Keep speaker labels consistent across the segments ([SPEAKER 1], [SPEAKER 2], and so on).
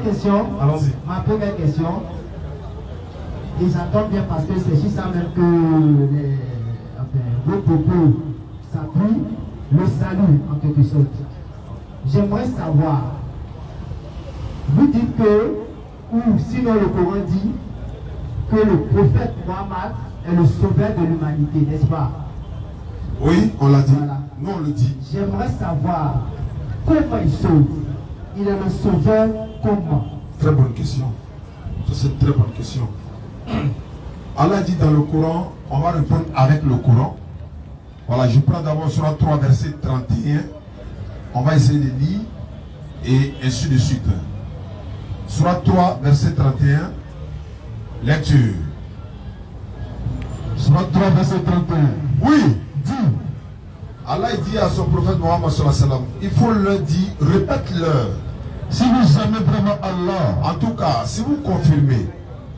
[SPEAKER 1] question.
[SPEAKER 2] Allons-y.
[SPEAKER 1] Ma première question. Ils entendent bien parce que c'est juste ça même que vos propos s'appuient le salut en quelque sorte. J'aimerais savoir, vous dites que, ou sinon le Coran dit que le prophète Mohammed est le sauveur de l'humanité, n'est-ce pas?
[SPEAKER 3] Oui, on l'a dit.
[SPEAKER 1] Voilà.
[SPEAKER 3] Nous, on le dit.
[SPEAKER 1] J'aimerais savoir comment il sauve. Il est le sauveur comment?
[SPEAKER 3] Très bonne question. Ça, c'est une très bonne question. Allah dit dans le Coran, on va répondre avec le Coran. Voilà, je prends d'abord sur 3 verset 31. On va essayer de lire et ainsi de suite. Surat 3 verset 31. Lecture.
[SPEAKER 4] Surat 3 verset 31.
[SPEAKER 3] Oui, dit. Allah dit à son prophète Mohammed sallallahu alayhi wa sallam, il faut leur dire, répète-leur.
[SPEAKER 4] Si vous aimez vraiment Allah,
[SPEAKER 3] En tout cas, si vous confirmez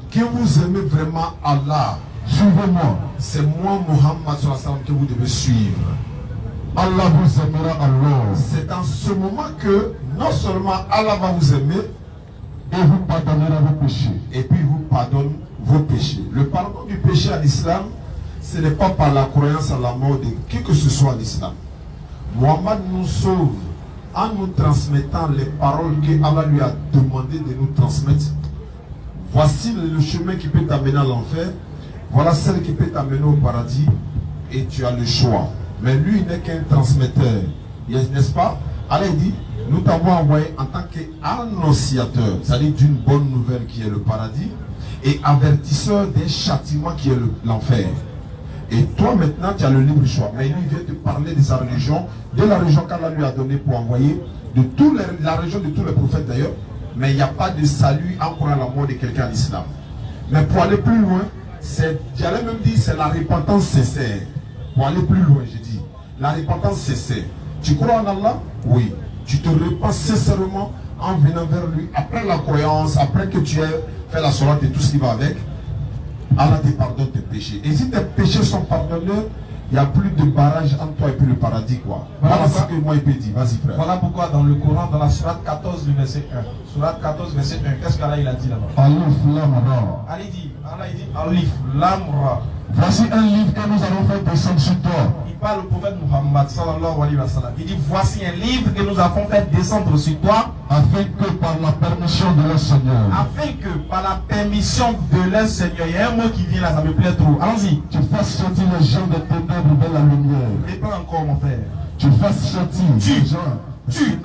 [SPEAKER 3] que vous aimez vraiment Allah,
[SPEAKER 4] suivez-moi.
[SPEAKER 3] c'est moi Mohammed sallallahu alayhi wa sallam que vous devez suivre.
[SPEAKER 4] Allah vous aimera alors
[SPEAKER 3] C'est dans ce moment que non seulement Allah va vous aimer,
[SPEAKER 4] et vous pardonnera vos péchés.
[SPEAKER 3] et puis il vous pardonne vos péchés. Le pardon du péché à l'islam, ce n'est pas par la croyance à la mort de qui que ce soit à l'islam. Mohammed nous sauve en nous transmettant les paroles que Allah lui a demandé de nous transmettre. Voici le chemin qui peut t'amener à l'enfer. Voilà celle qui peut t'amener au paradis. Et tu as le choix. Mais lui n'est qu'un transmetteur. N'est-ce pas? Allah dit, nous t'avons envoyé en tant qu'annonciateur, c'est-à-dire d'une bonne nouvelle qui est le paradis, et avertisseur d'un châtiment qui est l'enfer. Et toi maintenant tu as le libre choix. Mais lui vient te parler de sa religion, de la religion qu'Allah lui a donnée pour envoyer, de la religion de tous les prophètes d'ailleurs. Mais il n'y a pas de salut en croyant la mort de quelqu'un à l'islam. Mais pour aller plus loin, j'allais même dire c'est la repentance sincère. Pour aller plus loin, je dis, la repentance sincère. Tu crois en Allah? Oui. Tu te repens sincèrement en venant vers lui, après la croyance, après que tu aies fait la sourate et tout ce qui va avec. Allah te pardonne tes péchés. Et si tes péchés sont pardonnés, il n'y a plus de barrage entre toi et puis le paradis, quoi. Voilà ce que moi il peut dire. Vas-y, frère.
[SPEAKER 2] Voilà pourquoi dans le Coran, dans la sourate 14, le verset 1. Sourate 14, verset 1. Qu'est-ce qu'Allah il a dit là-bas?
[SPEAKER 4] Alif Lam Ra.
[SPEAKER 2] Allah il dit Alif Lam Ra.
[SPEAKER 4] Voici un livre que nous allons faire descendre sur toi.
[SPEAKER 2] Il parle au prophète Muhammad sallallahu alayhi wa sallam. Il dit voici un livre que nous avons fait descendre sur toi,
[SPEAKER 4] Afin que par la permission de leur Seigneur,
[SPEAKER 2] afin que par la permission de leur Seigneur, il y a un mot qui vient là, ça me plaît trop. Allons-y.
[SPEAKER 4] tu fasses sortir les gens des ténèbres vers la lumière.
[SPEAKER 2] Réponds encore mon frère.
[SPEAKER 4] Tu fasses sortir les gens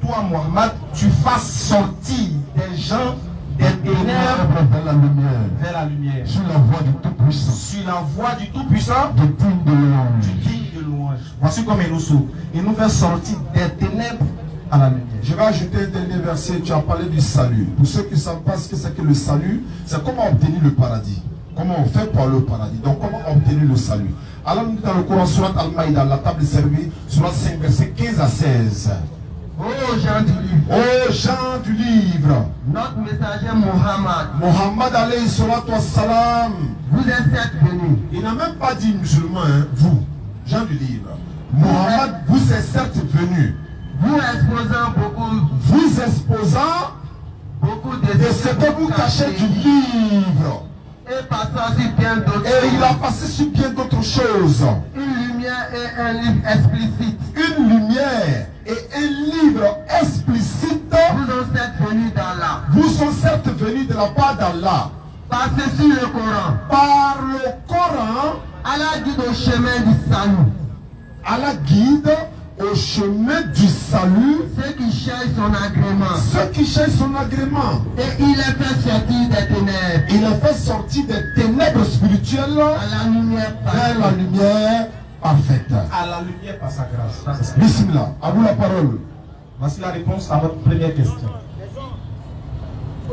[SPEAKER 2] Toi Muhammad, tu fasses sortir des gens des ténèbres
[SPEAKER 4] vers la lumière.
[SPEAKER 2] vers la lumière.
[SPEAKER 4] Sur la voie du Tout-Puissant.
[SPEAKER 2] Sur la voie du Tout-Puissant,
[SPEAKER 4] Du digne de louange.
[SPEAKER 2] du digne de louange. Voici comme il nous sauve. Il nous fait sortir des ténèbres à la lumière.
[SPEAKER 3] Je vais ajouter un dernier verset. Tu as parlé du salut. Pour ceux qui ne savent pas ce que c'est que le salut, c'est comment obtenir le paradis. Comment on fait pour aller au paradis. Donc comment obtenir le salut. Alors nous dans le Coran, surat Al-Maïda, la table servie, surat 5, versets 15 à 16.
[SPEAKER 5] Ô gens du livre,
[SPEAKER 3] Ô gens du livre,
[SPEAKER 5] notre messager Mohammed,
[SPEAKER 3] Mohammed alayhi salatu wassalam,
[SPEAKER 5] vous êtes certes venus.
[SPEAKER 3] il n'a même pas dit musulman, hein, vous, gens du livre. Mohammed vous êtes certes venu,
[SPEAKER 5] Vous exposant beaucoup
[SPEAKER 3] de ce que vous cachez du livre.
[SPEAKER 5] et passant sur bien d'autres
[SPEAKER 3] Et il a
[SPEAKER 5] choses.
[SPEAKER 3] passé sur bien d'autres choses.
[SPEAKER 5] Une lumière et un livre explicite.
[SPEAKER 3] Une lumière et un livre explicite
[SPEAKER 5] Vous en êtes venus d'Allah.
[SPEAKER 3] vous sont certes venus de la part d'Allah.
[SPEAKER 5] Passez sur le Coran.
[SPEAKER 3] Par le Coran,
[SPEAKER 5] Allah guide au chemin du salut.
[SPEAKER 3] Allah guide au chemin du salut
[SPEAKER 5] Ceux qui cherchent son agrément.
[SPEAKER 3] ceux qui cherchent son agrément.
[SPEAKER 5] Et il est fait sortir des ténèbres
[SPEAKER 3] Il a fait sortir des ténèbres spirituelles
[SPEAKER 5] à la lumière
[SPEAKER 3] vers la
[SPEAKER 5] parfaite.
[SPEAKER 3] lumière parfaite.
[SPEAKER 2] À la lumière par sa grâce.
[SPEAKER 3] Bismillah, à vous la parole.
[SPEAKER 2] Voici la réponse à votre première question.